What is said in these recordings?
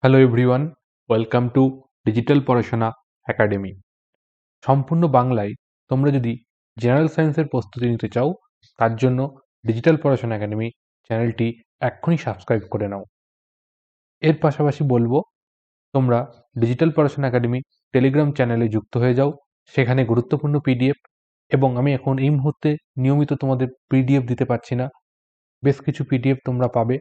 Hello everyone, welcome to digital পড়াশোনা academy. সম্পূর্ণ বাংলায় তোমরা যদি জেনারেল সায়েন্সের প্রস্তুতি নিতে চাও, তার জন্য ডিজিটাল পড়াশোনা একাডেমি চ্যানেলটি এক্ষুনি সাবস্ক্রাইব করে নাও। এর পাশাপাশি বলবো, তোমরা ডিজিটাল পড়াশোনা একাডেমি টেলিগ্রাম চ্যানেলে যুক্ত হয়ে যাও। সেখানে গুরুত্বপূর্ণ পিডিএফ, এবং আমি এখন এই মুহূর্তে নিয়মিত তোমাদের পিডিএফ দিতে পারছি না, বেশ কিছু পিডিএফ তোমরা পাবে।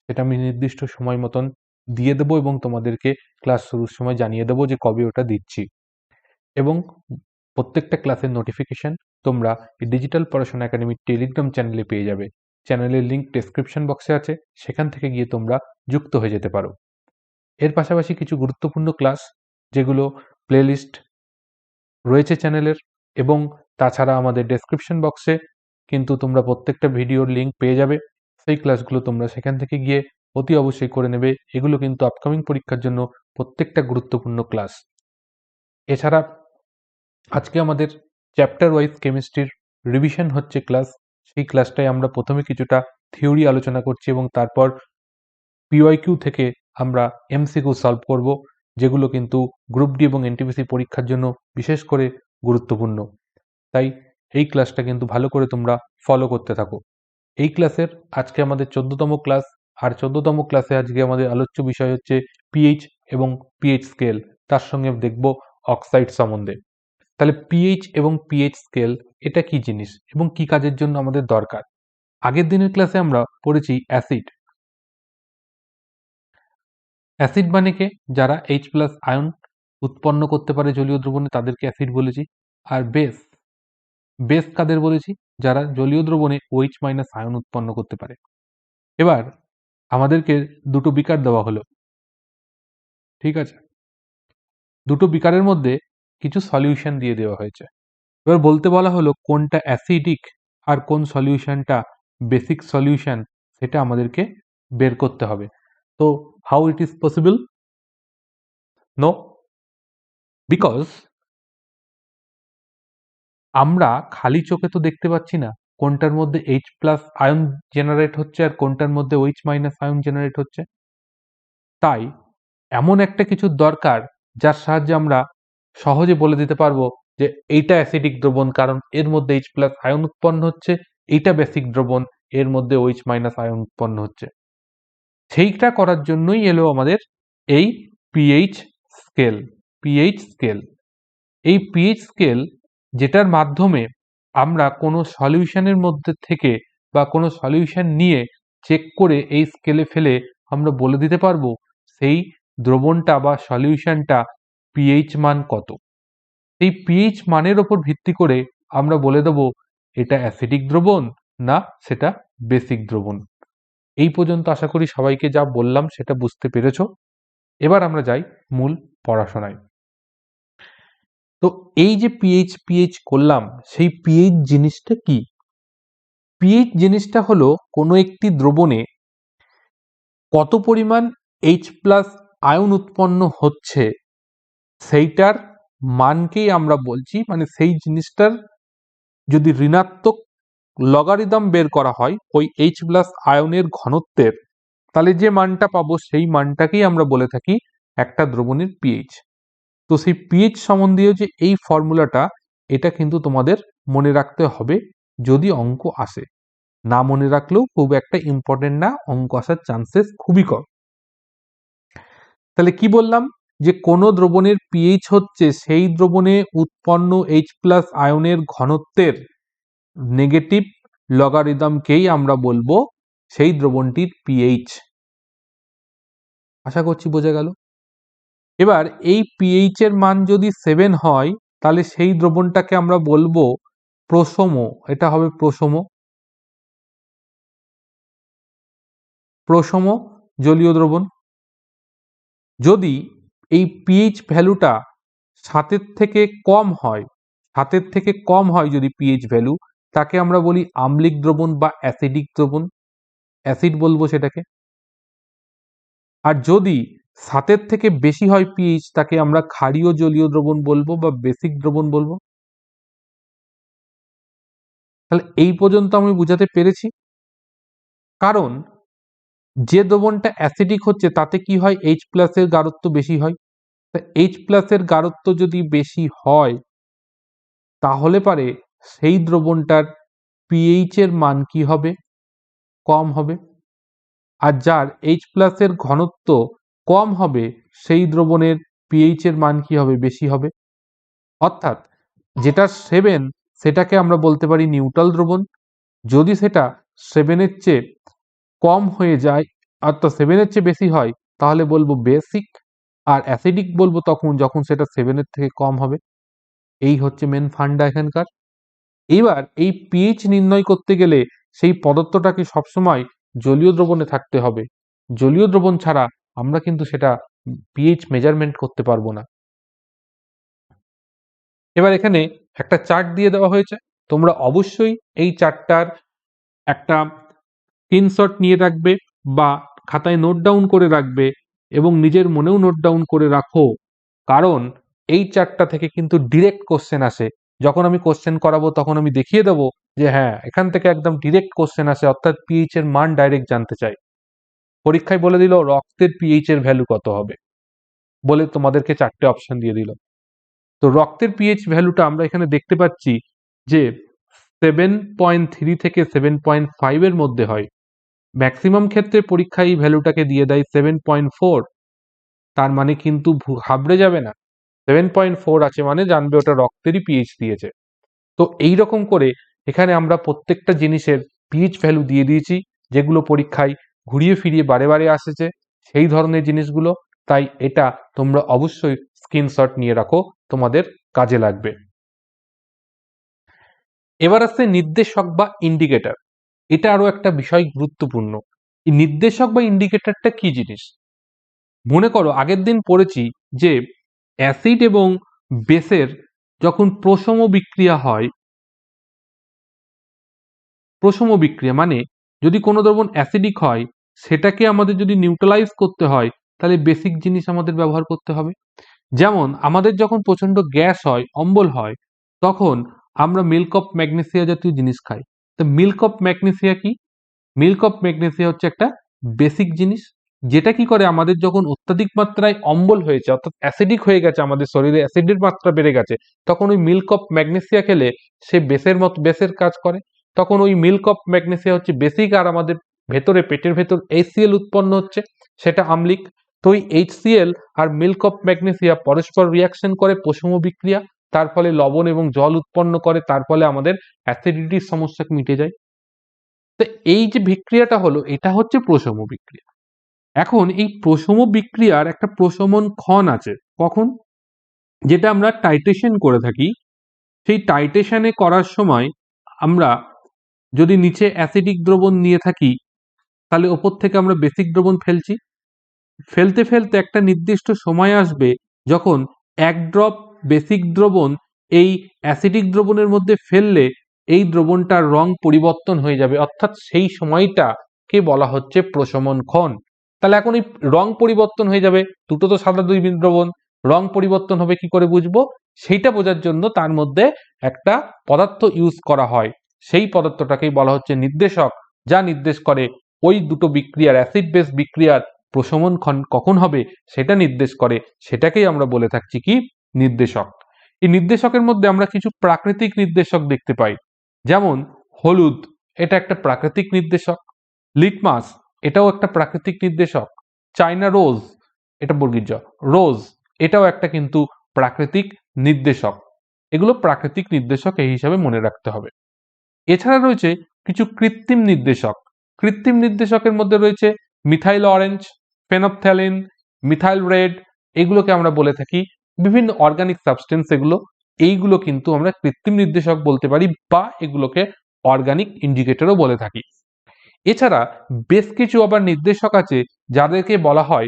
সেটা আমি নির্দিষ্ট সময় মতন দিয়ে দেবো এবং তোমাদেরকে ক্লাস শুরুর সময় জানিয়ে দেবো যে কবে ওটা দিচ্ছি। এবং প্রত্যেকটা ক্লাসের নোটিফিকেশন তোমরা এই ডিজিটাল পড়াশোনা একাডেমির টেলিগ্রাম চ্যানেলে পেয়ে যাবে। চ্যানেলের লিঙ্ক ডেসক্রিপশন বক্সে আছে, সেখান থেকে গিয়ে তোমরা যুক্ত হয়ে যেতে পারো। এর পাশাপাশি কিছু গুরুত্বপূর্ণ ক্লাস, যেগুলো প্লেলিস্ট রয়েছে চ্যানেলের, এবং তাছাড়া আমাদের ডেসক্রিপশন বক্সে কিন্তু তোমরা প্রত্যেকটা ভিডিওর লিঙ্ক পেয়ে যাবে। সেই ক্লাসগুলো তোমরা সেখান থেকে গিয়ে অতি অবশ্যই করে নেবে। এগুলো কিন্তু আপকামিং পরীক্ষার জন্য প্রত্যেকটা গুরুত্বপূর্ণ ক্লাস। এছাড়া আজকে আমাদের চ্যাপ্টার ওয়াইজ কেমিস্ট্রির রিভিশন হচ্ছে ক্লাস। সেই ক্লাসটায় আমরা প্রথমে কিছুটা থিওরি আলোচনা করছি এবং তারপর পিওয়াইকিউ থেকে আমরা এমসিকিউ সলভ করব, যেগুলো কিন্তু গ্রুপ ডি এবং এনটিপিসি পরীক্ষার জন্য বিশেষ করে গুরুত্বপূর্ণ। তাই এই ক্লাসটা কিন্তু ভালো করে তোমরা ফলো করতে থাকো। এই ক্লাসের আজকে আমাদের 14তম ক্লাস, আর 14তম ক্লাসে আজকে আমাদের আলোচ্য বিষয় হচ্ছে পিএইচ এবং পিএইচ স্কেল। তার সঙ্গে দেখব অক্সাইড সম্বন্ধে। তাহলে পিএইচ এবং পিএইচ স্কেল এটা কি জিনিস এবং কি কাজের জন্য আমাদের দরকার। আগের দিনের ক্লাসে আমরা পড়েছি অ্যাসিড। অ্যাসিড মানে কে? যারা H+ আয়ন উৎপন্ন করতে পারে জলীয় দ্রবণে তাদেরকে অ্যাসিড বলেছি। আর বেস, বেস কাদের বলেছি? যারা জলীয় দ্রবণে OH- আয়ন উৎপন্ন করতে পারে। এবার আমাদেরকে দুটো বিকার দেওয়া হলো, ঠিক আছে? দুটো বিকারের মধ্যে কিছু সলিউশন দিয়ে দেওয়া হয়েছে। এবার বলতে বলা হলো কোনটা অ্যাসিডিক আর কোন সলিউশনটা বেসিক সলিউশন, সেটা আমাদেরকে বের করতে হবে। তো how it is possible? No, because আমরা খালি চোখে তো দেখতে পাচ্ছি না কোনটার মধ্যে H+ আয়ন জেনারেট হচ্ছে আর কোনটার মধ্যে OH- আয়ন জেনারেট হচ্ছে। তাই এমন একটা কিছুর দরকার যার সাহায্যে আমরা সহজে বলে দিতে পারবো যে এইটা অ্যাসিডিক দ্রবণ কারণ এর মধ্যে H+ আয়ন উৎপন্ন হচ্ছে, এইটা বেসিক দ্রবণ এর মধ্যে OH- আয়ন উৎপন্ন হচ্ছে। সেইটা করার জন্যই এলো আমাদের এই পিএইচ স্কেল। পিএইচ স্কেল, এই পিএইচ স্কেল যেটার মাধ্যমে আমরা কোনো সলিউশনের মধ্যে থেকে বা কোনো সলিউশন নিয়ে চেক করে এই স্কেলে ফেলে আমরা বলে দিতে পারবো সেই দ্রবণটা বা সলিউশনটা পিএইচ মান কত। এই পিএইচ মানের ওপর ভিত্তি করে আমরা বলে দেবো এটা অ্যাসিডিক দ্রবণ না সেটা বেসিক দ্রবণ। এই পর্যন্ত আশা করি সবাইকে যা বললাম সেটা বুঝতে পেরেছো। এবার আমরা যাই মূল পড়াশোনায়। তো এই যে পিএইচ পিএইচ করলাম, সেই পিএইচ জিনিসটা কি? পিএইচ জিনিসটা হলো কোনো একটি দ্রবণে কত পরিমাণ H+ আয়ন উৎপন্ন হচ্ছে সেইটার মানকেই আমরা বলছি, মানে সেই জিনিসটার যদি ঋণাত্মক লগারিদম বের করা হয় ওই H+ আয়নের ঘনত্বের, তাহলে যে মানটা পাবো সেই মানটাকেই আমরা বলে থাকি একটা দ্রবণের পিএইচ। তো সেই পিএইচ সম্বন্ধীয় যে এই ফর্মুলাটা, এটা কিন্তু তোমাদের মনে রাখতে হবে যদি অঙ্ক আসে। না মনে রাখলেও খুব একটা ইম্পর্টেন্ট না, অঙ্ক আসার চান্সেস খুবই কম। তাহলে কি বললাম? যে কোনো দ্রবণের পিএইচ হচ্ছে সেই দ্রবণে উৎপন্ন H+ আয়নের ঘনত্বের নেগেটিভ লগারিদমকেই আমরা বলবো সেই দ্রবণটির পিএইচ। আশা করছি বোঝা গেল। এবার এই পিএইচ এর মান যদি 7 হয় তাহলে সেই দ্রবণটাকে আমরা বলবো প্রশম। এটা হবে প্রশম, প্রশম জলীয় দ্রবণ। যদি এই পিএইচ ভ্যালুটা 7-এর থেকে কম হয়, 7-এর থেকে কম হয় যদি পিএইচ ভ্যালু, তাকে আমরা বলি আম্লিক দ্রবণ বা অ্যাসিডিক দ্রবণ, অ্যাসিড বলবো সেটাকে। আর যদি 7-এর থেকে বেশি হয় পিএইচ, তাকে আমরা ক্ষারীয় জলীয় দ্রবণ বলবো বা বেসিক দ্রবণ বলবো। তাহলে এই পর্যন্ত আমি বুঝাতে পেরেছি। কারণ যে দ্রবণটা অ্যাসিডিক হচ্ছে তাতে কি হয়, এইচ প্লাসের গাঢ়ত্ব বেশি হয়। এইচ প্লাসের গাঢ়ত্ব যদি বেশি হয় তাহলে পারে সেই দ্রবণটার পিএইচ এর মান কি হবে, কম হবে। আর যার এইচ প্লাসের ঘনত্ব কম হবে সেই দ্রবণের পিএইচ এর মান কি হবে, বেশি হবে। অর্থাৎ যেটা 7 সেটাকে আমরা বলতে পারি নিউট্রাল দ্রবণ। যদি সেটা 7-এর চেয়ে কম হয়ে যায় অর্থাৎ 7-এর চেয়ে বেশি হয় তাহলে বলবো বেসিক, আর অ্যাসিডিক বলবো তখন যখন সেটা 7-এর থেকে কম হবে। এই হচ্ছে মেন ফান্ডা এখানকার। এবার এই পিএইচ নির্ণয় করতে গেলে সেই পদার্থটাকে সবসময় জলীয় দ্রবণে থাকতে হবে। জলীয় দ্রবণ ছাড়া আমরা কিন্তু সেটা পিএইচ মেজারমেন্ট করতে পারবো না। এবার এখানে একটা চার্ট দিয়ে দেওয়া হয়েছে, তোমরা অবশ্যই এই চার্টটার একটা স্ক্রিনশট নিয়ে রাখবে বা খাতায় নোট ডাউন করে রাখবে এবং নিজের মনেও নোট ডাউন করে রাখো, কারণ এই চার্টটা থেকে কিন্তু ডিরেক্ট কোশ্চেন আসে। যখন আমি কোশ্চেন করাবো তখন আমি দেখিয়ে দেবো যে হ্যাঁ এখান থেকে একদম ডিরেক্ট কোশ্চেন আসে, অর্থাৎ পিএইচ এর মান ডাইরেক্ট জানতে চাই। পরীক্ষায় বলে দিল রক্তের পিএইচ এর ভ্যালু কত হবে, বলে তোমাদেরকে 4টে অপশন দিয়ে দিল। তো রক্তের পিএইচ ভ্যালুটা আমরা এখানে দেখতে পাচ্ছি যে 7.3 থেকে 7.5 এর মধ্যে হয়। ম্যাক্সিমাম ক্ষেত্রে পরীক্ষায় এই ভ্যালুটাকে দিয়ে দেয় 7.4, তার মানে কিন্তু ঘাবড়ে যাবে না। 7.4 আছে মানে জানবে ওটা রক্তেরই পিএইচ দিয়েছে। তো এই রকম করে এখানে আমরা প্রত্যেকটা জিনিসের পিএইচ ভ্যালু দিয়ে দিয়েছি, যেগুলো পরীক্ষায় ঘুরিয়ে ফিরিয়ে বারে বারে আসেছে সেই ধরনের জিনিসগুলো। তাই এটা তোমরা অবশ্যই স্ক্রিনশট নিয়ে রাখো, তোমাদের কাজে লাগবে। এবার আসছে নির্দেশক বা ইন্ডিকেটর। এটা আরো একটা বিষয় গুরুত্বপূর্ণ। এই নির্দেশক বা ইন্ডিকেটরটা কি জিনিস? মনে করো আগের দিন পড়েছি যে অ্যাসিড এবং বেসের যখন প্রশম বিক্রিয়া হয়, প্রশম বিক্রিয়া মানে যদি কোনো দ্রবণ অ্যাসিডিক হয় সেটাকে আমাদের যদি নিউট্রালাইজ করতে হয় তাহলে বেসিক জিনিস আমাদের ব্যবহার করতে হবে। যেমন আমাদের যখন প্রচন্ড গ্যাস হয়, অম্বল হয়, তখন আমরা মিল্ক অফ ম্যাগনেসিয়া জাতীয় জিনিস খাই। তো মিল্ক অফ ম্যাগনেসিয়া কি? মিল্ক অফ ম্যাগনেসিয়া হচ্ছে একটা বেসিক জিনিস, যেটা কি করে আমাদের যখন অত্যাধিক মাত্রায় অম্বল হয়েছে অর্থাৎ অ্যাসিডিক হয়ে গেছে, আমাদের শরীরে অ্যাসিডের মাত্রা বেড়ে গেছে, তখন ওই মিল্ক অফ ম্যাগনেসিয়া খেলে সে বেসের কাজ করে। তখন ওই মিল্ক অফ ম্যাগনেসিয়া হচ্ছে বেসিক, আর আমাদের ভেতরে পেটের ভেতর HCl উৎপন্ন হচ্ছে, সেটা আম্লিক। তো ওই HCl আর মিল্ক অফ ম্যাগনেসিয়া পরস্পর রিয়াকশন করে প্রশম বিক্রিয়া, তার ফলে লবণ এবং জল উৎপন্ন করে, তার ফলে আমাদের অ্যাসিডিটির সমস্যা মিটে যায়। তো এই যে বিক্রিয়াটা হলো এটা হচ্ছে প্রশম বিক্রিয়া। এখন এই প্রশম বিক্রিয়ার একটা প্রশমন ক্ষণ আছে, কখন? যেটা আমরা টাইট্রেশন করে থাকি। সেই টাইট্রেশনে করার সময় আমরা যদি নিচে অ্যাসিডিক দ্রবণ নিয়ে থাকি তাহলে ওপর থেকে আমরা বেসিক দ্রবণ ফেলছি, ফেলতে ফেলতে একটা নির্দিষ্ট সময় আসবে যখন এক ড্রপ বেসিক দ্রবণ এই অ্যাসিডিক দ্রবণের মধ্যে ফেললে এই দ্রবণটার রং পরিবর্তন হয়ে যাবে, অর্থাৎ সেই সময়টাকে বলা হচ্ছে প্রশমন ক্ষণ। তাহলে এখন এই রং পরিবর্তন হয়ে যাবে, দুটো তো সাদা দুই দ্রবণ, রং পরিবর্তন হবে কি করে বুঝবো? সেইটা বোঝার জন্য তার মধ্যে একটা পদার্থ ইউজ করা হয়, সেই পদার্থটাকেই বলা হচ্ছে নির্দেশক, যা নির্দেশ করে ওই দুটো বিক্রিয়ার, অ্যাসিড বেস বিক্রিয়ার প্রশমন ক্ষণ কখন হবে সেটা নির্দেশ করে, সেটাকেই আমরা বলে থাকছি কি নির্দেশক। এই নির্দেশকের মধ্যে আমরা কিছু প্রাকৃতিক নির্দেশক দেখতে পাই, যেমন হলুদ, এটা একটা প্রাকৃতিক নির্দেশক। লিটমাস, এটাও একটা প্রাকৃতিক নির্দেশক। চায়না রোজ, এটা বর্গীয় জ, রোজ, এটাও একটা কিন্তু প্রাকৃতিক নির্দেশক। এগুলো প্রাকৃতিক নির্দেশক এই হিসাবে মনে রাখতে হবে। এছাড়া রয়েছে কিছু কৃত্রিম নির্দেশক। কৃত্রিম নির্দেশকের মধ্যে রয়েছে মিথাইল অরেঞ্জ, ফেনপথ্যালিন, মিথাইল রেড, এগুলোকে আমরা বলে থাকি বিভিন্ন অর্গানিক সাবস্টেন্স। এইগুলো কিন্তু আমরা কৃত্রিম নির্দেশক বলতে পারি বা এগুলোকে অর্গানিক ইন্ডিকেটরও বলে থাকি। এছাড়া বেশ কিছু আবার নির্দেশক আছে যাদেরকে বলা হয়,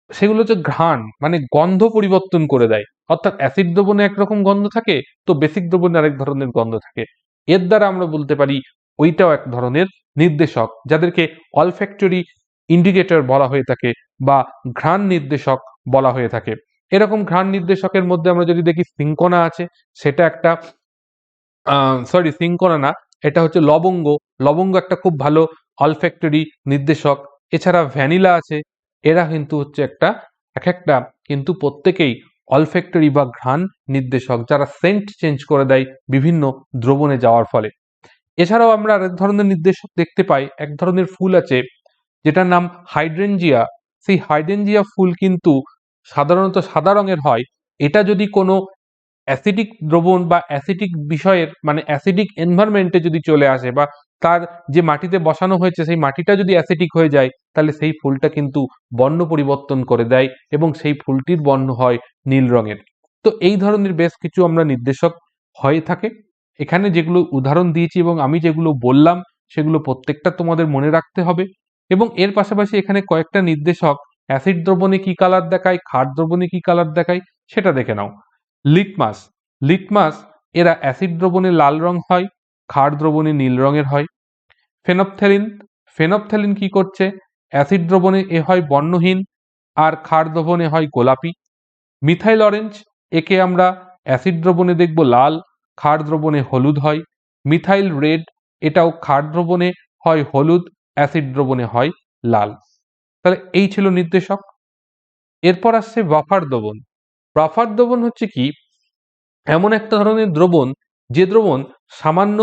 সেগুলো হচ্ছে ঘ্রাণ, মানে গন্ধ পরিবর্তন করে দেয়। অর্থাৎ অ্যাসিড দ্রবণে একরকম গন্ধ থাকে, তো বেসিক দ্রবণে আরেক ধরনের গন্ধ থাকে। এর দ্বারা আমরা বলতে পারি ওইটাও এক ধরনের নির্দেশক, যাদেরকে অলফ্যাক্টরি ইন্ডিকেটর বলা হয়ে থাকে বা ঘ্রাণ নির্দেশক বলা হয়ে থাকে। এরকম ঘ্রাণ নির্দেশকের মধ্যে আমরা যদি দেখি সিঙ্কোনা আছে, সেটা একটা সিঙ্কোনা না, এটা হচ্ছে লবঙ্গ। লবঙ্গ একটা খুব ভালো অলফ্যাক্টরি নির্দেশক। এছাড়া ভ্যানিলা আছে, এরা কিন্তু হচ্ছে এক একটা কিন্তু প্রত্যেকেই অলফ্যাক্টরি বা ঘ্রাণ নির্দেশক, যারা সেন্ট চেঞ্জ করে দেয় বিভিন্ন দ্রবণে যাওয়ার ফলে। এছাড়াও আমরা আরেক ধরনের নির্দেশক দেখতে পাই, এক ধরনের ফুল আছে যেটার নাম হাইড্রেনজিয়া। সেই হাইড্রেনজিয়া ফুল কিন্তু সাধারণত সাদা রঙের হয়। এটা যদি কোনো অ্যাসিডিক দ্রবণ বা অ্যাসিডিক বিষয়ের মানে অ্যাসিডিক এনভায়রনমেন্টে যদি চলে আসে, বা তার যে মাটিতে বসানো হয়েছে সেই মাটিটা যদি অ্যাসিডিক হয়ে যায়, তাহলে সেই ফুলটা কিন্তু বর্ণ পরিবর্তন করে দেয় এবং সেই ফুলটির বর্ণ হয় নীল রঙের। তো এই ধরনের বেশ কিছু আমরা নির্দেশক হয়ে থাকে। এখানে যেগুলো উদাহরণ দিয়েছি এবং আমি যেগুলো বললাম সেগুলো প্রত্যেকটা তোমাদের মনে রাখতে হবে। এবং এর পাশাপাশি এখানে কয়েকটা নির্দেশক অ্যাসিড দ্রবণে কি কালার দেখায়, ক্ষার দ্রবণে কি কালার দেখায় সেটা দেখে নাও। লিটমাস, লিটমাস এরা অ্যাসিড দ্রবণে লাল রং হয়, ক্ষার দ্রবণে নীল রঙের হয়। ফেনপথ্যালিন, ফেনপথ্যালিন কি করছে, অ্যাসিড দ্রবণে এ হয় বর্ণহীন আর ক্ষার দ্রবণে হয় গোলাপি। মিথাইল অরেঞ্জ, একে আমরা অ্যাসিড দ্রবণে দেখব লাল, ক্ষার দ্রবণে হলুদ হয়। মিথাইল রেড, এটাও ক্ষার দ্রবণে হয় হলুদ, অ্যাসিড দ্রবণে হয় লাল। তাহলে এই ছিল নির্দেশক। এরপর আসছে বাফার দ্রবণ। বাফার দ্রবণ হচ্ছে কি, এমন একটা ধরনের দ্রবণ যে দ্রবণ সামান্য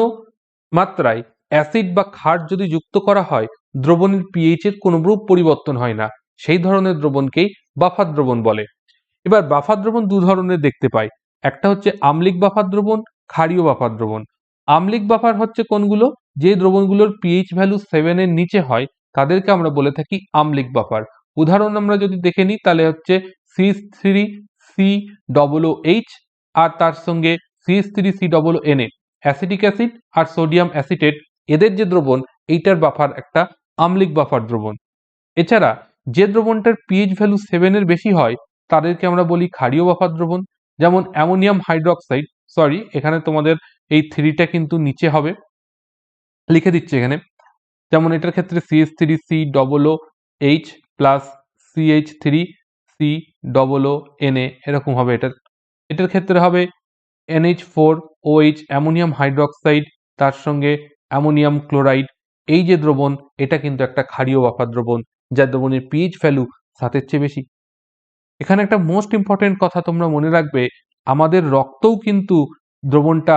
মাত্রায় অ্যাসিড বা ক্ষার যদি যুক্ত করা হয়, দ্রবণের পিএইচ এর কোনো রূপ পরিবর্তন হয় না, সেই ধরনের দ্রবণকেই বাফার দ্রবণ বলে। এবার বাফার দ্রবণ দু ধরনের দেখতে পাই, একটা হচ্ছে আম্লিক বাফার দ্রবণ, ক্ষারীয় বাফার দ্রবণ। আম্লিক বাফার হচ্ছে কোনগুলো, যে দ্রবণগুলোর পিএইচ ভ্যালু 7 এর নিচে হয় তাদেরকে আমরা বলে থাকি আম্লিক বাফার। উদাহরণ আমরা যদি দেখে নিই তাহলে হচ্ছে CH3COOH আর তার সঙ্গে CH3COONA, অ্যাসিটিক অ্যাসিড আর সোডিয়াম অ্যাসিটেট, এদের যে দ্রবণ, এইটার বাফার একটা আম্লিক বাফার দ্রবণ। এছাড়া যে দ্রবণটার পিএইচ ভ্যালু 7 এর বেশি হয় তাদেরকে আমরা বলি ক্ষারীয় বাফার দ্রবণ। যেমন অ্যামোনিয়াম হাইড্রোক্সাইড, সরি এখানে তোমাদের এই থ্রিটা কিন্তু নিচে হবে, লিখে দিচ্ছি এখানে। যেমন এটার ক্ষেত্রে CH3COOH প্লাস CH3COONA এরকম হবে। এটার ক্ষেত্রে হবে NH4OH অ্যামোনিয়াম হাইড্রোক্সাইড, তার সঙ্গে অ্যামোনিয়াম ক্লোরাইড। এই যে দ্রবণ, এটা কিন্তু একটা ক্ষারীয় বাফার দ্রবণ, যার দ্রবণের পিএইচ ভ্যালু 7 এর চেয়ে বেশি। এখানে একটা মোস্ট ইম্পর্টেন্ট কথা তোমরা মনে রাখবে, আমাদের রক্তও কিন্তু দ্রবণটা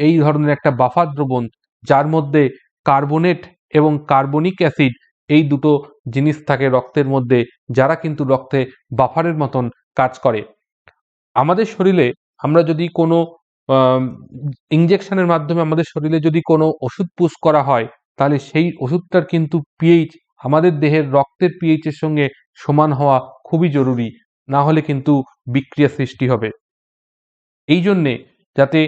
এই ধরনের একটা বাফার দ্রবণ, যার মধ্যে কার্বনেট এবং কার্বনিক অ্যাসিড এই দুটো জিনিস থাকে রক্তের মধ্যে, যারা কিন্তু রক্তে বাফারের মতন কাজ করে। আমাদের শরীরে আমরা যদি কোনো ইঞ্জেকশনের মাধ্যমে আমাদের শরীরে যদি কোনো ওষুধ পুশ করা হয়, তাহলে সেই ওষুধটার কিন্তু পিএইচ আমাদের দেহের রক্তের পিএইচ এর সঙ্গে সমান হওয়া খুবই জরুরি, না হলে কিন্তু বিক্রিয়া সৃষ্টি হবে। এই জন্যে যাতে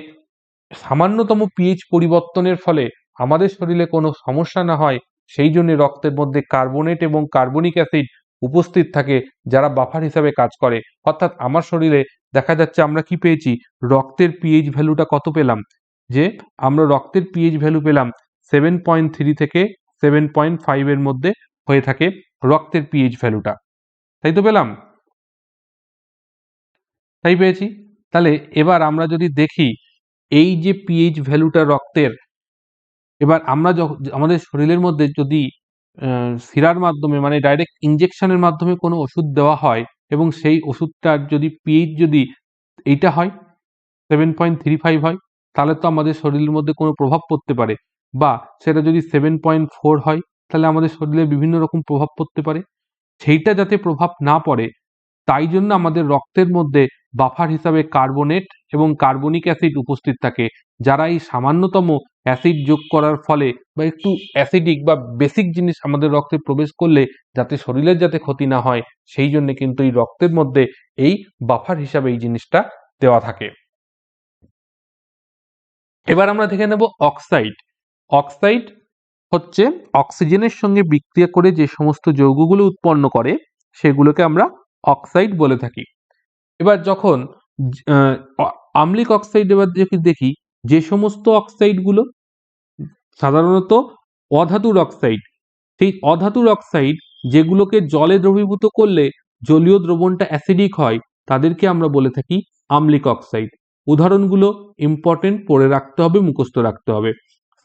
সামান্যতম পিএইচ পরিবর্তনের ফলে আমাদের শরীরে কোনো সমস্যা না হয়, সেই জন্য রক্তের মধ্যে কার্বনেট এবং কার্বনিক অ্যাসিড উপস্থিত থাকে, যারা বাফার হিসাবে কাজ করে। অর্থাৎ আমার শরীরে দেখা যাচ্ছে আমরা কি পেয়েছি, রক্তের পিএইচ ভ্যালুটা কত পেলাম, যে আমরা রক্তের পিএইচ ভ্যালু পেলাম 7.3 থেকে 7.5 এর মধ্যে হয়ে থাকে রক্তের পিএইচ ভ্যালুটা, তাই তো পেলাম, তাই পেয়েছি। তাহলে এবার আমরা যদি দেখি এই যে পিএইচ ভ্যালুটা রক্তের, এবার আমরা আমাদের শরীরের মধ্যে যদি শিরার মাধ্যমে মানে ডাইরেক্ট ইঞ্জেকশনের মাধ্যমে কোনো ওষুধ দেওয়া হয় এবং সেই ওষুধটার যদি পিএইচ যদি এইটা হয় 7.35 হয়, তাহলে তো আমাদের শরীরের মধ্যে কোনো প্রভাব পড়তে পারে। বা সেটা যদি 7.4 হয়, তাহলে আমাদের শরীরে বিভিন্ন রকম প্রভাব পড়তে পারে। সেইটা যাতে প্রভাব না পড়ে, তাই জন্য আমাদের রক্তের মধ্যে বাফার হিসাবে কার্বনেট এবং কার্বনিক অ্যাসিড উপস্থিত থাকে, যারা এই সামান্যতম অ্যাসিড যোগ করার ফলে বা একটু অ্যাসিডিক বা বেসিক জিনিস আমাদের রক্তে প্রবেশ করলে যাতে শরীরের যাতে ক্ষতি না হয়, সেই জন্য কিন্তু এই রক্তের মধ্যে এই বাফার হিসাবে এই জিনিসটা দেওয়া থাকে। এবার আমরা দেখে নেব অক্সাইড। অক্সাইড হচ্ছে অক্সিজেনের সঙ্গে বিক্রিয়া করে যে সমস্ত যৌগগুলো উৎপন্ন করে, সেগুলোকে আমরা অক্সাইড বলে থাকি। এবার যখন আম্লিক অক্সাইড এবার দেখি, যে সমস্ত অক্সাইডগুলো সাধারণত অধাতুর অক্সাইড, সেই অধাতুর অক্সাইড যেগুলোকে জলে দ্রবীভূত করলে জলীয় দ্রবণটা অ্যাসিডিক হয়, তাদেরকে আমরা বলে থাকি আম্লিক অক্সাইড। উদাহরণগুলো ইম্পর্টেন্ট, পড়ে রাখতে হবে, মুখস্থ রাখতে হবে।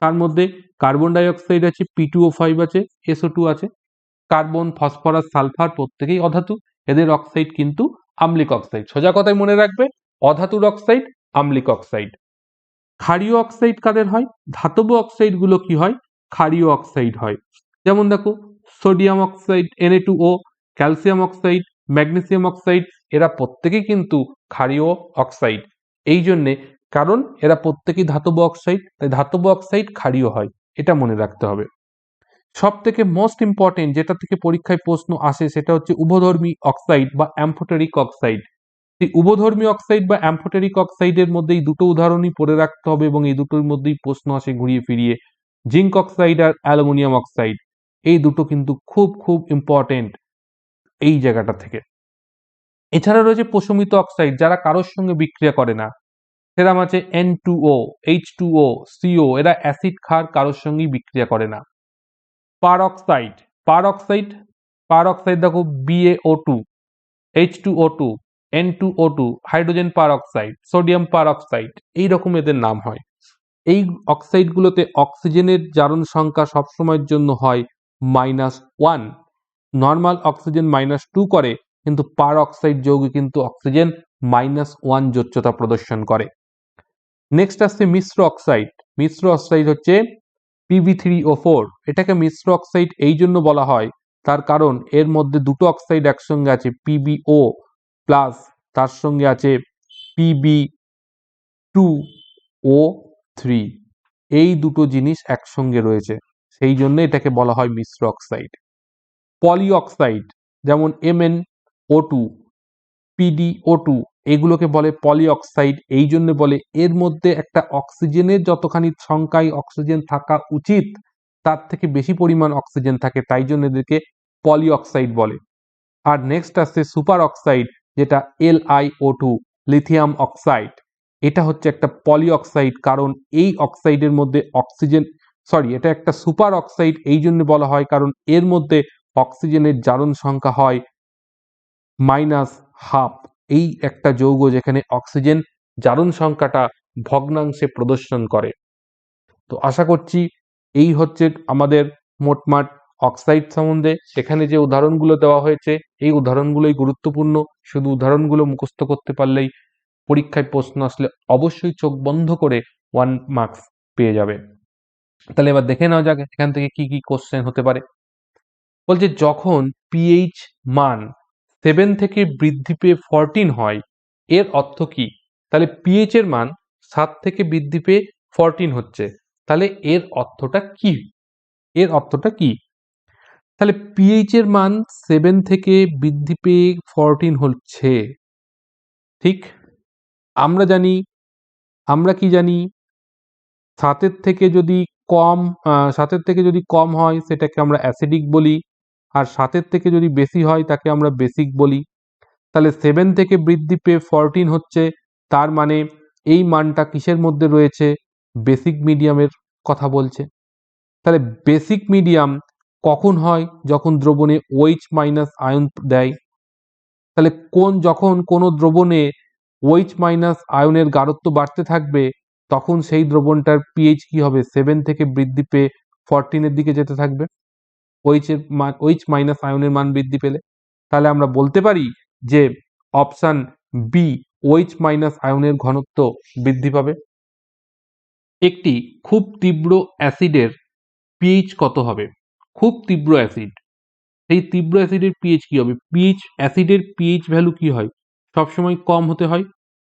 তার মধ্যে কার্বন ডাই অক্সাইড আছে, P2O5 আছে, SO2 আছে। কার্বন, ফসফরাস, সালফার প্রত্যেকেই অধাতু, এদের অক্সাইড কিন্তু আম্লিক অক্সাইড। সোজা কথায় মনে রাখবে, অধাতুর অক্সাইড আম্লিক অক্সাইড। ক্ষারীয় অক্সাইড কাদের হয়? ধাতব অক্সাইড গুলো কি হয়? ক্ষারীয় অক্সাইড হয়। যেমন দেখো, sodium oxide Na2O, calcium oxide, magnesium oxide, এরা প্রত্যেকেই কিন্তু ক্ষারীয় অক্সাইড। এই জন্যে, কারণ এরা প্রত্যেকেই ধাতব অক্সাইড, তাই ধাতব অক্সাইড ক্ষারীয় হয়, এটা মনে রাখতে হবে। সব থেকে মোস্ট ইম্পর্টেন্ট যেটা থেকে পরীক্ষায় প্রশ্ন আসে সেটা হচ্ছে উভধর্মী অক্সাইড বা অ্যাম্ফোটেরিক অক্সাইড। এই উভধর্মী অক্সাইড বা অ্যাম্ফোটেরিক অক্সাইডের মধ্যে এই দুটো উদাহরণই পড়ে রাখতে হবে এবং এই দুটোর মধ্যেই প্রশ্ন আসে ঘুরিয়ে ফিরিয়ে। জিঙ্ক অক্সাইড আর অ্যালুমিনিয়াম অক্সাইড, এই দুটো কিন্তু খুব খুব ইম্পর্টেন্ট এই জায়গাটা থেকে। এছাড়া রয়েছে প্রশমিত অক্সাইড, যারা কারোর সঙ্গে বিক্রিয়া করে না, সেরাম আছে N2O, H2O, CO, এরা অ্যাসিড ক্ষার কারোর সঙ্গেই বিক্রিয়া করে না। পারঅক্সাইড, পারঅক্সাইড, পারঅক্সাইড দেখো BaO2, H2O2, N2O2, hydrogen peroxide, sodium peroxide, এইরকম এদের নাম হয়। এই অক্সাইডগুলোতে অক্সিজেনের জারণ সংখ্যা সবসময়ের জন্য হয় -1। নর্মাল অক্সিজেন -2 করে, কিন্তু পারঅক্সাইড যৌগে কিন্তু অক্সিজেন -1 যোচ্যতা প্রদর্শন করে। নেক্সট আসছে মিশ্র অক্সাইড। মিশ্র অক্সাইড হচ্ছে Pb3O4। এটাকে মিশ্র অক্সাইড এই জন্য বলা হয়, তার কারণ এর মধ্যে দুটো অক্সাইড একসঙ্গে আছে, PbO প্লাস তার সঙ্গে আছে Pb2O3, এই দুটো জিনিস একসঙ্গে রয়েছে, সেই জন্য এটাকে বলা হয় মিশ্র অক্সাইড। পলি অক্সাইড, যেমন MnO2, PdO2, এগুলোকে বলে পলি অক্সাইড। এই জন্য বলে এর মধ্যে একটা অক্সিজেনের যতখানি সংখ্যায় অক্সিজেন থাকা উচিত তার থেকে বেশি পরিমাণ অক্সিজেন থাকে, তাই জন্য এদেরকে পলি অক্সাইড বলে। আর নেক্সট আসছে সুপার অক্সাইড, যেটা LiO2, লিথিয়াম অক্সাইড। এটা হচ্ছে একটা পলি অক্সাইড, কারণ এই অক্সাইডের মধ্যে অক্সিজেন, এটা একটা সুপার অক্সাইড এই জন্য বলা হয় কারণ এর মধ্যে অক্সিজেনের জারণ সংখ্যা হয় -12। এই একটা যৌগ যেখানে অক্সিজেন জারণ সংখ্যাটা ভগ্নাংশে প্রদর্শন করে। তো আশা করছি এই হচ্ছে আমাদের মোটমাট অক্সাইড সম্বন্ধে। এখানে যে উদাহরণগুলো দেওয়া হয়েছে এই উদাহরণগুলোই গুরুত্বপূর্ণ, শুধু উদাহরণগুলো মুখস্থ করতে পারলেই পরীক্ষায় প্রশ্ন আসলে অবশ্যই চোখ বন্ধ করে 1 মার্কস পেয়ে যাবে। তাহলে এবার দেখে নেওয়া যাক এখান থেকে কি কি কোশ্চেন হতে পারে। বলছে যখন পিএইচ মান 7 থেকে বৃদ্ধি পেয়ে 14 হয়, এর অর্থ কি? তাহলে পিএইচ এর মান 7 থেকে বৃদ্ধি পেয়ে 14 হচ্ছে, তাহলে এর অর্থটা কি? এর অর্থটা কি? তাহলে পিএইচ এর মান 7 থেকে বৃদ্ধি পেয়ে 14 হচ্ছে, ঠিক? আমরা কি জানি 7 থেকে যদি কম হয় সেটাকে আমরা অ্যাসিডিক বলি, আর 7 থেকে যদি বেশি হয় তাকে আমরা বেসিক বলি। তাহলে 7 থেকে বৃদ্ধি পেয়ে 14 হচ্ছে, তার মানে এই মানটা কিসের মধ্যে রয়েছে? বেসিক মিডিয়ামের কথা বলছে। তাহলে বেসিক মিডিয়াম কখন হয়? যখন দ্রবণে OH মাইনাস আয়ন দেয়। তাহলে যখন কোনো দ্রবণে OH মাইনাস আয়নের গাঢ়ত্ব বাড়তে থাকবে, তখন সেই দ্রবণটার পিএইচ কি হবে? 7 থেকে বৃদ্ধি পেয়ে 14 এর দিকে যেতে থাকবে OH মাইনাস আয়নের মান বৃদ্ধি পেলে। তাহলে আমরা বলতে পারি যে অপশন বি, OH মাইনাস আয়নের ঘনত্ব বৃদ্ধি পাবে। একটি খুব তীব্র অ্যাসিডের পিএইচ কত হবে? খুব তীব্র অ্যাসিড, এই তীব্র অ্যাসিডের পিএইচ কি হবে? অ্যাসিডের পিএইচ ভ্যালু কি হয়? সবসময় কম হতে হয়।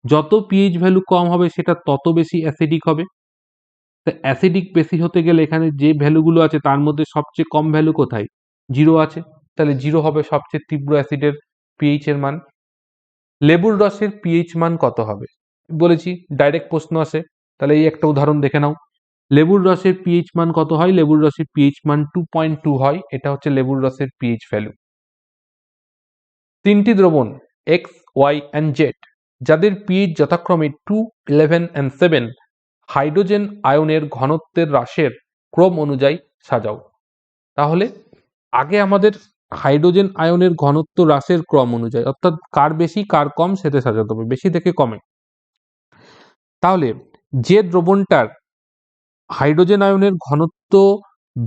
যত পিএইচ ভ্যালু কম হবে সেটা তত বেশি অ্যাসিডিক হবে। তা অ্যাসিডিক বেশি হতে গেলে এখানে যে ভ্যালুগুলো আছে তার মধ্যে সবচেয়ে কম ভ্যালু কোথায়? 0 আছে, তাহলে 0 হবে সবচেয়ে তীব্র অ্যাসিডের পিএইচ এর মান। লেবুর রসের পিএইচ মান কত হবে? বলেছি ডাইরেক্ট প্রশ্ন আসে, তাহলে এই একটা উদাহরণ দেখে নাও। লেবুর রসের পিএইচ মান কত হয়? লেবুর রসের পিএইচ মান 2.2 হয়, এটা হচ্ছে লেবুর রসের পিএইচ ভ্যালু। তিনটি দ্রবণ X, Y and Z যাদের পিএইচ যথাক্রমে 2, 11 and 7 হাইড্রোজেন আয়নের ঘনত্বের হ্রাসের ক্রম অনুযায়ী সাজাও। তাহলে আগে আমাদের হাইড্রোজেন আয়নের ঘনত্ব হ্রাসের ক্রম অনুযায়ী, অর্থাৎ কার বেশি কার কম সেটা সাজাতে হবে, বেশি থেকে কমে। তাহলে যে দ্রবণটার হাইড্রোজেন আয়নের ঘনত্ব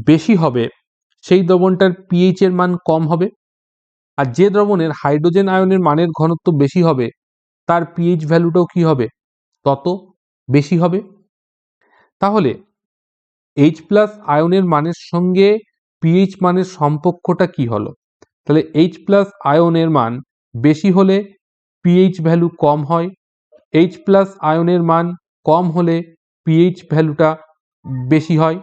বেশি হবে সেই দ্রবণটার পিএইচ এর মান কম হবে, আর যে দ্রবণের হাইড্রোজেন আয়নের মানের ঘনত্ব বেশি হবে তার পিএইচ ভ্যালুটাও কি হবে, তত বেশি হবে। তাহলে এইচ প্লাস আয়নের মানের সঙ্গে পিএইচ মানের সম্পর্কটা কি হলো? তাহলে এইচ প্লাস আয়নের মান বেশি হলে পিএইচ ভ্যালু কম হয়, এইচ প্লাস আয়নের মান কম হলে পিএইচ ভ্যালুটা বেশি হয়।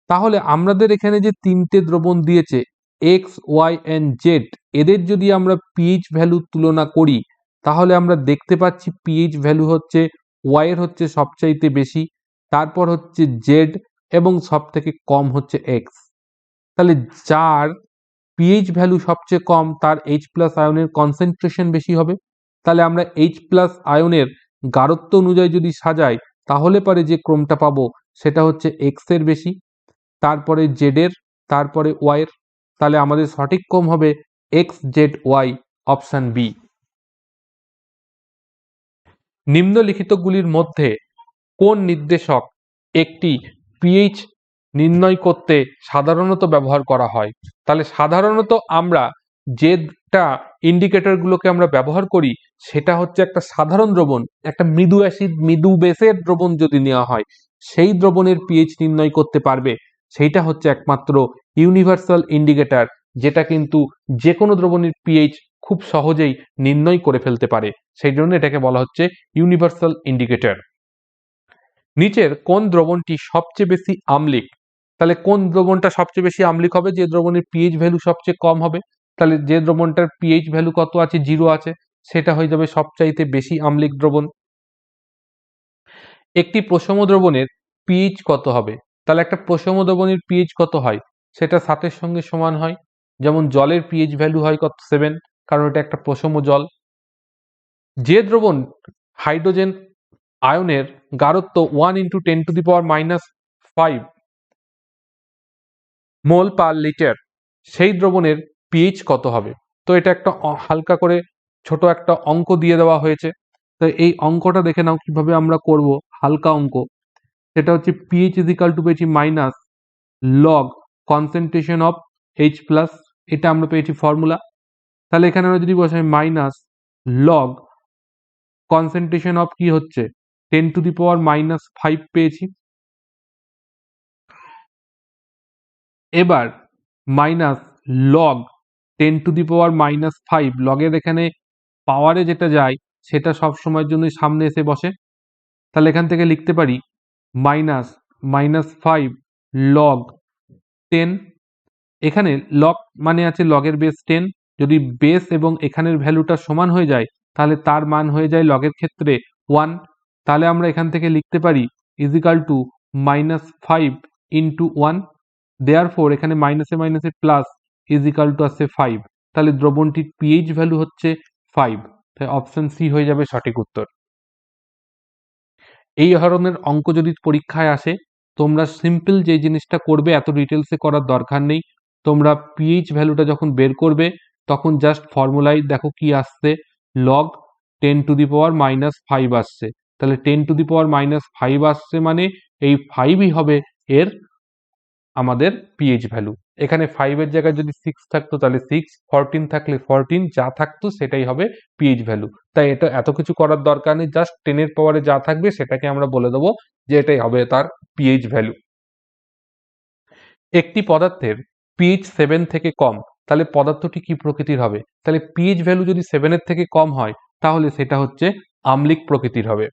তাহলে আমাদের এখানে যে তিনটে দ্রবণ দিয়েছে এক্স ওয়াই অ্যান্ড জেড, এদের যদি আমরা পিএইচ ভ্যালু তুলনা করি তাহলে আমরা দেখতে পাচ্ছি পিএইচ ভ্যালু হচ্ছে ওয়াই এর হচ্ছে সবচাইতে বেশি, তারপর হচ্ছে জেড এবং সব থেকে কম হচ্ছে এক্স। তাহলে যার পিএইচ ভ্যালু সবচেয়ে কম তার এইচ প্লাস আয়নের কনসেন্ট্রেশন বেশি হবে। তাহলে আমরা এইচ প্লাস আয়নের গাঢ়ত্ব অনুযায়ী যদি সাজাই তাহলে পরে যে ক্রমটা পাবো সেটা হচ্ছে এক্স এর বেশি, তারপরে জেড এর, তারপরে ওয়াই এর। তাহলে আমাদের সঠিক ক্রম হবে X Z Y, option B. নিম্নলিখিতগুলির মধ্যে কোন নির্দেশক একটি পিএইচ নির্ণয় করতে সাধারণত ব্যবহার করা হয়? তাহলে সাধারণত আমরা যেটা ইন্ডিকেটরগুলোকে আমরা ব্যবহার করি সেটা হচ্ছে একটা সাধারণ দ্রবণ, একটা মৃদু অ্যাসিড মৃদু বেসের দ্রবণ যদি নেওয়া হয় সেই দ্রবণের পিএইচ নির্ণয় করতে পারবে সেইটা হচ্ছে একমাত্র ইউনিভার্সাল ইন্ডিকেটর, যেটা কিন্তু যে কোনো দ্রবণের পিএইচ খুব সহজেই নির্ণয় করে ফেলতে পারে, সেই জন্য এটাকে বলা হচ্ছে ইউনিভার্সাল ইন্ডিকেটর। নিচের কোন দ্রবণটি সবচেয়ে বেশি আম্লিক? তাহলে কোন দ্রবণটা সবচেয়ে বেশি আম্লিক হবে? যে দ্রবণের পিএইচ ভ্যালু সবচেয়ে কম হবে। তাহলে যে দ্রবণটার পিএইচ ভ্যালু কত আছে, 0 আছে, সেটা হয়ে যাবে সবচাইতে বেশি আম্লিক দ্রবণ। একটি প্রশম দ্রবণের পিএইচ কত হবে? তাহলে একটা প্রশম দ্রবণের পিএইচ কত হয়? সেটা 7 সঙ্গে সমান হয়। যেমন জলের পিএইচ ভ্যালু হয় কত, 7, কারণ এটা একটা প্রশম জল। যে দ্রবণ হাইড্রোজেন আয়নের গাঢ়ত্ব 1 × 10⁻⁵ মোল পার লিটার, সেই দ্রবণের পিএইচ কত হবে? তো এটা একটা হালকা করে ছোট একটা অঙ্ক দিয়ে দেওয়া হয়েছে। তো এই অঙ্কটা দেখে নাও কিভাবে আমরা করব, হালকা অঙ্ক। সেটা হচ্ছে পিএইচ ইজিক্যাল টু পেয়েছি minus log concentration of H plus, এটা আমরা পেয়েছি ফর্মুলা। তাহলে এখানে আমরা যদি বসাই মাইনাস লগ কনসেন্ট্রেশন অফ কি হচ্ছে 10⁻⁵ পেয়েছি। এবার মাইনাস লগ 10⁻⁵, লগের এখানে পাওয়ারে যেটা যায় সেটা সব সময়ের জন্য সামনে এসে বসে। তাহলে এখান থেকে লিখতে পারি -5 লগ 10। এখানে লগ মানে আছে লগের বেস 10, যদি বেস এবং এখানের ভ্যালুটা সমান হয়ে যায় তাহলে তার মান হয়ে যায় লগের ক্ষেত্রে 1। তাহলে আমরা এখান থেকে লিখতে পারি ইজিক্যাল টু -5 × 1, দেয়ারফোর এখানে মাইনাসে মাইনাসে প্লাস ইজিক্যাল টু আসছে 5। তাহলে দ্রবণটির পিএইচ ভ্যালু হচ্ছে 5, তাই অপশন সি হয়ে যাবে সঠিক উত্তর। এই ধরনের অঙ্ক যদি পরীক্ষায় আসে তোমরা সিম্পল যে জিনিসটা করবে, এত ডিটেলসে করার দরকার নেই। তোমরা পিএইচ ভ্যালুটা যখন বের করবে তখন জাস্ট ফর্মুলায় দেখো কি আসছে, লগ 10⁻⁵ আসছে। তাহলে 10⁻⁵ আসছে মানে এই 5ই হবে এর আমাদের পিএইচ ভ্যালু। এখানে 5 এর জায়গায় যদি 6 থাকতো তাহলে 6, 14 থাকলে 14, যা থাকতো সেটাই হবে পিএইচ ভ্যালু। তাই এটা এত কিছু করার দরকার নেই, জাস্ট 10 এর পাওয়ারে যা থাকবে সেটাকে আমরা বলে দেবো যে এটাই হবে তার পিএইচ ভ্যালু। একটি পদার্থের পিএইচ 7 থেকে কম, তাহলে পদার্থটি কি প্রকৃতির হবে? তাহলে পিএইচ ভ্যালু যদি 7 এর থেকে কম হয় তাহলে সেটা হচ্ছে আম্লিক প্রকৃতির হবে।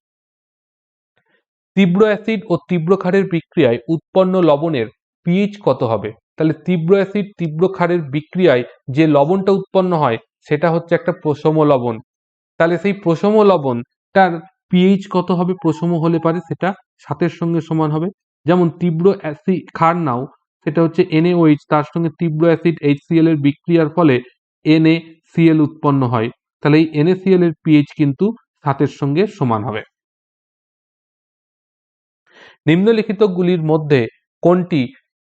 তীব্র অ্যাসিড ও তীব্র ক্ষারের বিক্রিয়ায় উৎপন্ন লবণের পিএইচ কত হবে? তাহলে তীব্র অ্যাসিড তীব্র ক্ষারের বিক্রিয়ায় যে লবণটা উৎপন্ন হয় সেটা হচ্ছে একটা প্রশম লবণ। তাহলে সেই প্রশম লবণটার পিএইচ কত হবে? প্রশম হলে পারে সেটা 7 সঙ্গে সমান হবে। যেমন তীব্র অ্যাসিড ক্ষার নাও, সেটা হচ্ছে NaOH, তার সঙ্গে তীব্র অ্যাসিড HCl এর বিক্রিয়ার ফলে NaCl উৎপন্ন হয়। তাহলে এই NaCl এর পিএইচ কিন্তু 7 সঙ্গে সমান হবে। নিম্নলিখিতগুলির মধ্যে কোনটি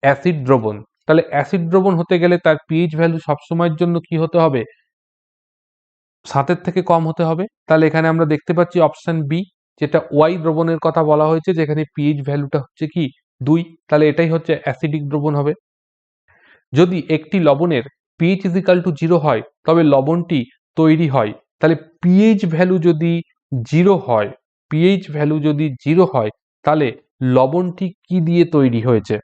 অ্যাসিড দ্রবণ? তাহলে অ্যাসিড দ্রবণ হতে গেলে তার পিএইচ ভ্যালু সবসময়ের জন্য কি হতে হবে? 7 থেকে কম হতে হবে। তাহলে এখানে আমরা দেখতে পাচ্ছি অপশন বি, যেটা ওয়াই দ্রবণের কথা বলা হয়েছে, যেখানে পিএইচ ভ্যালুটা হচ্ছে কি 2, তাহলে এটাই হচ্ছে অ্যাসিডিক দ্রবণ হবে। যদি একটি লবণের পিএইচ ইজিক্যাল টু 0 হয় তবে লবণটি তৈরি হয়। তাহলে পিএইচ ভ্যালু যদি 0 হয়, পিএইচ ভ্যালু যদি 0 হয় তাহলে লবণটি কি দিয়ে তৈরি হয়েছে?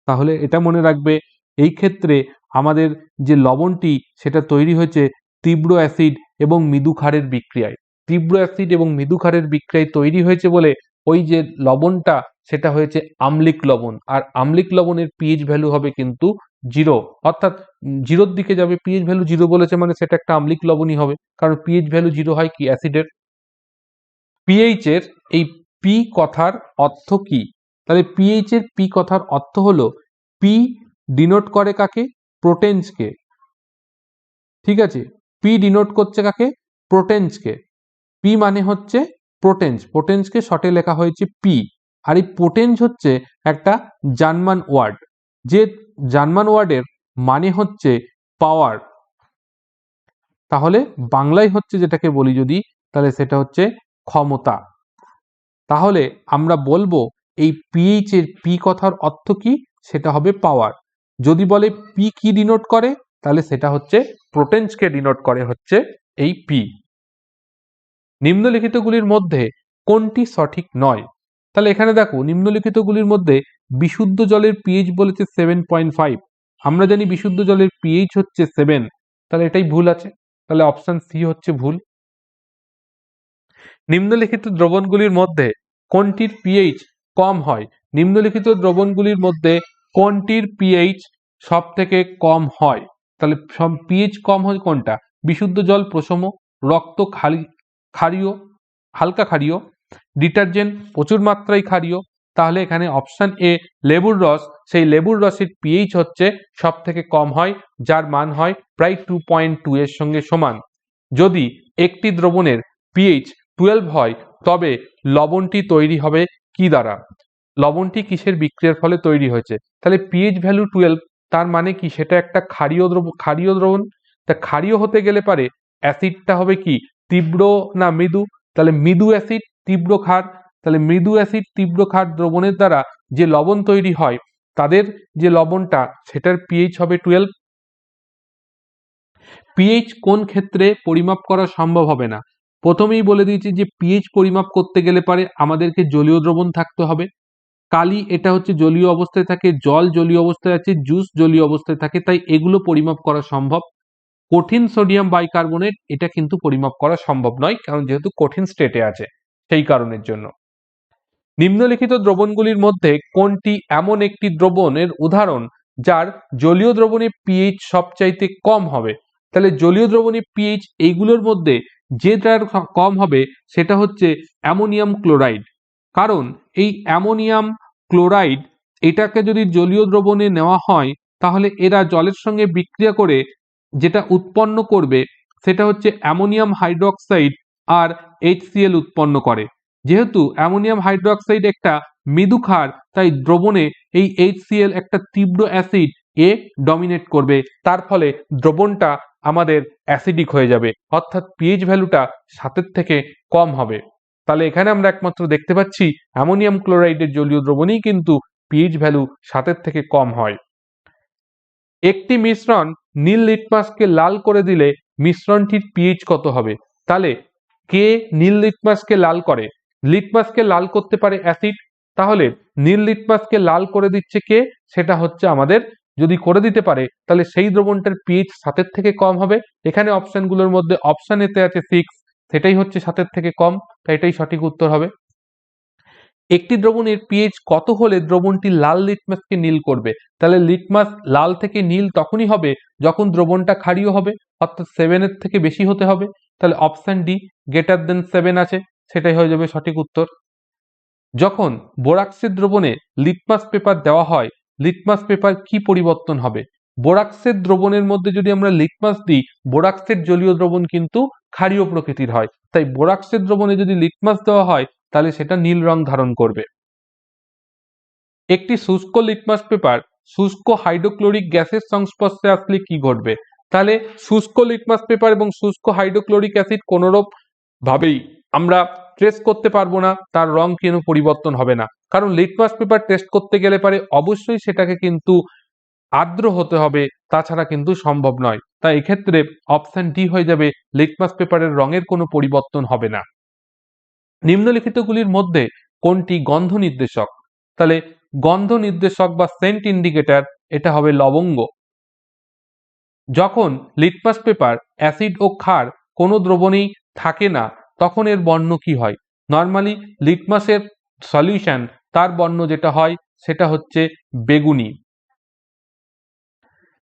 তাহলে এটা মনে রাখবে, এই ক্ষেত্রে আমাদের যে লবণটি সেটা তৈরি হয়েছে তীব্র অ্যাসিড এবং মৃদু ক্ষারের বিক্রিয়ায়। তীব্র অ্যাসিড এবং মৃদু ক্ষারের বিক্রিয়ায় তৈরি হয়েছে বলে ওই যে লবণটা সেটা হয়েছে আম্লিক লবণ, আর আম্লিক লবণের পিএইচ ভ্যালু হবে কিন্তু 0, অর্থাৎ 0-র দিকে যাবে। পিএইচ ভ্যালু 0 বলেছে মানে সেটা একটা আম্লিক লবণই হবে, কারণ পিএইচ ভ্যালু 0 হয় কি অ্যাসিডের। পিএইচ এর এই পি কথার অর্থ কি? তাহলে পিএইচ এর পি কথার অর্থ হলো পি ডিনোট করে কাকে? প্রোটেন্সকে। ঠিক আছে, পি ডিনোট করছে কাকে? প্রোটেন্সকে। পি মানে হচ্ছে প্রোটেন্স, প্রোটেন্সকে শর্টে লেখা হয়েছে পি। আর এই পোটেন্স হচ্ছে একটা জার্মান ওয়ার্ড, যে জার্মান ওয়ার্ডের মানে হচ্ছে পাওয়ার। তাহলে বাংলায় হচ্ছে যেটাকে বলি যদি, তাহলে সেটা হচ্ছে ক্ষমতা। তাহলে আমরা বলবো এই পিএইচ এর পি কথার অর্থ কি? সেটা হবে পাওয়ার। যদি বলে পি কি ডিনোট করে, তাহলে সেটা হচ্ছে প্রোটেন্সকে ডিনোট করে হচ্ছে এই পি। নিম্নলিখিতগুলির মধ্যে কোনটি সঠিক নয়? তাহলে এখানে দেখো, নিম্নলিখিতগুলির মধ্যে বিশুদ্ধ জলের পিএইচ বলেছে 7.5। আমরা জানি বিশুদ্ধ জলের পিএইচ হচ্ছে 7, তাহলে এটাই ভুল আছে। তাহলে অপশন সি হচ্ছে ভুল। নিম্নলিখিত দ্রবণগুলির মধ্যে কোনটির পিএইচ কম হয়? নিম্নলিখিত দ্রবণগুলির মধ্যে কোনটির পিএইচ সব থেকে কম হয়? তাহলে সব পিএইচ কম হয় কোনটা? বিশুদ্ধ জল প্রশম, রক্ত ক্ষারীয়, হালকা ক্ষারীয়, ডিটারজেন্ট প্রচুর মাত্রায় ক্ষারীয়। তাহলে এখানে অপশন এ লেবুর রস, সেই লেবুর রসের পিএইচ হচ্ছে সব থেকে কম হয়, যার মান হয় প্রায় 2.2 এর সঙ্গে সমান। যদি একটি দ্রবণের পিএইচ 12 হয় তবে লবণটি তৈরি হবে কি দ্বারা? লবণটি কিসের বিক্রিয়ার ফলে তৈরি হয়েছে? তাহলে পিএইচ ভ্যালু 12, তার মানে কি সেটা একটা ক্ষারীয় দ্রবণ। তা ক্ষারীয় হতে গেলে পারে অ্যাসিডটা হবে কি তীব্র না মৃদু? তাহলে মৃদু অ্যাসিড তীব্র ক্ষার। তাহলে মৃদু অ্যাসিড তীব্র ক্ষার দ্রবণের দ্বারা যে লবণ তৈরি হয়, তাদের যে লবণটা সেটার পিএইচ হবে 12। পিএইচ কোন ক্ষেত্রে পরিমাপ করা সম্ভব হবে না? প্রথমেই বলে দিয়েছি যে পিএইচ পরিমাপ করতে গেলে পারে আমাদেরকে জলীয় দ্রবণ থাকতে হবে। কালি এটা হচ্ছে জলীয় অবস্থায় থাকে, জল জলীয় অবস্থায় আছে, জুস জলীয় অবস্থায় থাকে, তাই এগুলো পরিমাপ করা সম্ভব। কঠিন সোডিয়াম বাইকার্বনেট এটা কিন্তু পরিমাপ করা সম্ভব নয়, কারণ যেহেতু কঠিন স্টেটে আছে, সেই কারণের জন্য। নিম্নলিখিত দ্রবণগুলির মধ্যে কোনটি এমন একটি দ্রবণের উদাহরণ যার জলীয় দ্রবণে পিএইচ সবচাইতে কম হবে? তাহলে জলীয় দ্রবণে পিএইচ এইগুলোর মধ্যে যেটার কম হবে সেটা হচ্ছে অ্যামোনিয়াম ক্লোরাইড। কারণ এই অ্যামোনিয়াম ক্লোরাইড এটাকে যদি জলীয় দ্রবণে নেওয়া হয় তাহলে এরা জলের সঙ্গে বিক্রিয়া করে যেটা উৎপন্ন করবে সেটা হচ্ছে অ্যামোনিয়াম হাইড্রোক্সাইড আর HCl উৎপন্ন করে। যেহেতু অ্যামোনিয়াম হাইড্রোক্সাইড একটা মৃদু ক্ষার, তাই দ্রবণে এই HCl একটা তীব্র অ্যাসিড এ ডমিনেট করবে, তার ফলে দ্রবণটা আমাদের অ্যাসিডিক হয়ে যাবে, অর্থাৎ পিএইচ ভ্যালুটা 7-এর থেকে কম হবে। তাহলে এখানে আমরা একমাত্র দেখতে পাচ্ছি অ্যামোনিয়াম ক্লোরাইডের জলীয় দ্রবণেই কিন্তু পিএইচ ভ্যালু 7-এর থেকে কম হয়। একটি মিশ্রণ নীল লিটমাসকে লাল করে দিলে মিশ্রণটির পিএইচ কত হবে? তাহলে কে নীল লিটমাসকে লাল করে? লিটমাসকে লাল করতে পারে অ্যাসিড, তাহলে নীল লিটমাসকে লাল করে দিচ্ছে কে? সেটা হচ্ছে আমাদের, যদি করে দিতে পারে তাহলে সেই দ্রবণটার পিএইচ 7-এর থেকে কম হবে। এখানে অপশনগুলোর মধ্যে অপশন এতে আছে 6, সেটাই হচ্ছে 7-এর থেকে কম, তাই এটাই সঠিক উত্তর হবে। একটি দ্রবণের পিএইচ কত হলে দ্রবণটি লাল লিটমাসকে নীল করবে? তাহলে লিটমাস লাল থেকে নীল তখনই হবে যখন দ্রবণটা ক্ষারীয় হবে, অর্থাৎ 7-এর থেকে বেশি হতে হবে। তাহলে অপশন ডি গ্রেটার দেন 7 আছে, সেটাই হয়ে যাবে সঠিক উত্তর। যখন বোরাক্সের দ্রবণে লিটমাস পেপার দেওয়া হয়, লিটমাস পেপার কি পরিবর্তন হবে? বোরাক্সের দ্রবণের মধ্যে যদি আমরা লিটমাস দিই, বোরাক্সের জলীয় দ্রবণ কিন্তু ক্ষারীয় প্রকৃতির হয়, তাই বোরাক্সের দ্রবণে যদি লিটমাস দেওয়া হয় তাহলে সেটা নীল রং ধারণ করবে। একটি শুষ্ক লিটমাস পেপার শুষ্ক হাইড্রোক্লোরিক গ্যাসের সংস্পর্শে আসলে কি ঘটবে? তাহলে শুষ্ক লিটমাস পেপার এবং শুষ্ক হাইড্রোক্লোরিক অ্যাসিড কোনোরূপ ভাবেই আমরা ট্রেস করতে পারবো না তার রং কেন পরিবর্তন হবে না, কারণ লিটমাস পেপার টেস্ট করতে গেলে পারে অবশ্যই সেটাকে কিন্তু আর্দ্র হতে হবে, তাছাড়া কিন্তু সম্ভব নয়। তাই এক্ষেত্রে অপশন ডি হয়ে যাবে, লিটমাস পেপারের রঙের কোনো পরিবর্তন হবে না। নিম্নলিখিতগুলির মধ্যে কোনটি গন্ধ নির্দেশক? তাহলে গন্ধ নির্দেশক বা সেন্ট ইন্ডিকেটর এটা হবে লবঙ্গ। যখন লিটমাস পেপার অ্যাসিড ও ক্ষার কোনো দ্রবণেই থাকে না তখন এর বর্ণ কি হয়? নর্মালি লিটমাসের সলিউশন তার বর্ণ যেটা হয় সেটা হচ্ছে বেগুনি।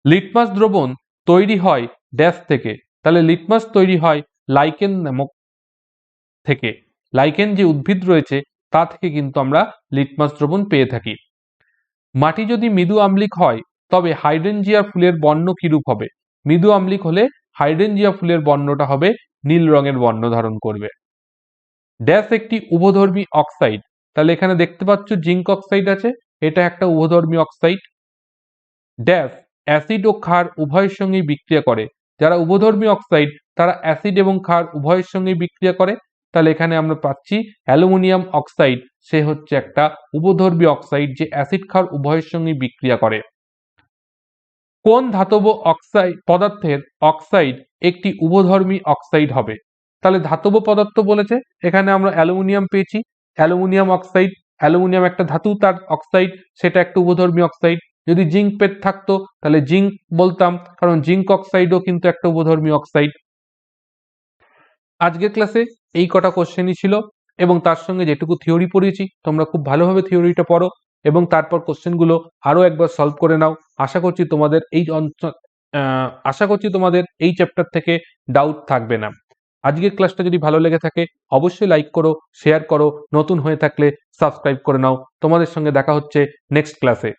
লিটমাস দ্রবণ তৈরি হয় ড্যাশ থেকে? তাহলে লিটমাস তৈরি হয় লাইকেন নামক থেকে। লাইকেন যে উদ্ভিদ রয়েছে তা থেকে কিন্তু আমরা লিটমাস দ্রবণ পেয়ে থাকি। মাটি যদি মৃদু আম্লিক হয় তবে হাইড্রেনজিয়া ফুলের বর্ণ কিরূপ হবে? মৃদু আম্লিক হলে হাইড্রেনজিয়া ফুলের বর্ণটা হবে নীল রঙের বর্ণ ধারণ করবে। ড্যাশ একটি উভধর্মী অক্সাইড? তাহলে এখানে দেখতে পাচ্ছ জিঙ্ক অক্সাইড আছে, এটা একটা উভধর্মী অক্সাইড। ড্যাশ অ্যাসিড ও ক্ষার উভয়ের সঙ্গেই বিক্রিয়া করে? যারা উভধর্মী অক্সাইড তারা অ্যাসিড এবং ক্ষার উভয়ের সঙ্গেই বিক্রিয়া করে। তাহলে এখানে আমরা পাচ্ছি অ্যালুমিনিয়াম অক্সাইড, সে হচ্ছে একটা উভধর্মী অক্সাইড যে অ্যাসিড ক্ষার উভয়ের সঙ্গেই বিক্রিয়া করে। কোন ধাতব অক্সাইড পদার্থের অক্সাইড একটি উভধর্মী অক্সাইড হবে? তাহলে ধাতব পদার্থ বলেছে, এখানে আমরা অ্যালুমিনিয়াম পেয়েছি, অ্যালুমিনিয়াম অক্সাইড। অ্যালুমিনিয়াম একটা ধাতু, তার অক্সাইড সেটা একটা উভধর্মী অক্সাইড। যদি জিঙ্ক পেট থাকতো তাহলে জিঙ্ক বলতাম, কারণ জিঙ্ক অক্সাইডও কিন্তু একটা উভধর্মী অক্সাইড। আজকের ক্লাসে এই কটা কোশ্চেনই ছিল এবং তার সঙ্গে যেটুকু থিওরি পড়িয়েছি তোমরা খুব ভালোভাবে থিওরিটা পড়ো এবং তারপর কোশ্চেনগুলো আরও একবার সলভ করে নাও। আশা করছি তোমাদের এই চ্যাপ্টার থেকে ডাউট থাকবে না। আজকের ক্লাসটা যদি ভালো লেগে থাকে অবশ্যই লাইক করো, শেয়ার করো, নতুন হয়ে থাকলে সাবস্ক্রাইব করে নাও। তোমাদের সঙ্গে দেখা হচ্ছে নেক্সট ক্লাসে।